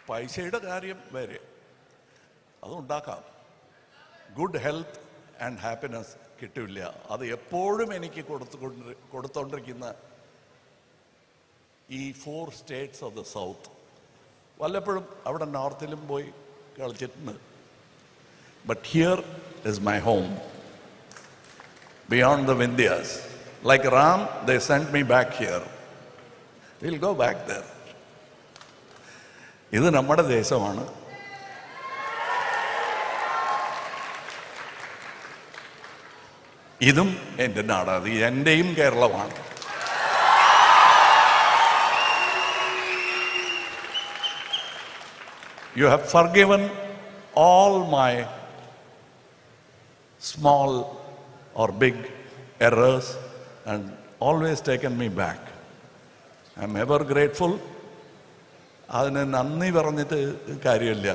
പൈസയുടെ കാര്യം വരെ അതുണ്ടാക്കാം. ഗുഡ് ഹെൽത്ത് ആൻഡ് ഹാപ്പിനെസ് കിട്ടില്ല. അത് എപ്പോഴും എനിക്ക് കൊടുത്തോണ്ടിരിക്കുന്ന ഈ 4 സ്റ്റേറ്റ്സ് ഓഫ് ദ സൗത്ത്. വല്ലപ്പോഴും അവിടെ നോർത്തിലും പോയി കളിച്ചിട്ടുണ്ട്. But here is my home, beyond the Vindhyas. Like Ram, they send me back here. Will go back there. ഇത് നമ്മുടെ ദേശമാണ്. ഇതും എൻ്റെ നാടാണ്. ഇത് എൻ്റെയും കേരളമാണ്. You have forgiven all my small or big errors and always taken me back. I am ever grateful. അതിന് നന്ദി പറഞ്ഞിട്ട് കാര്യമില്ല.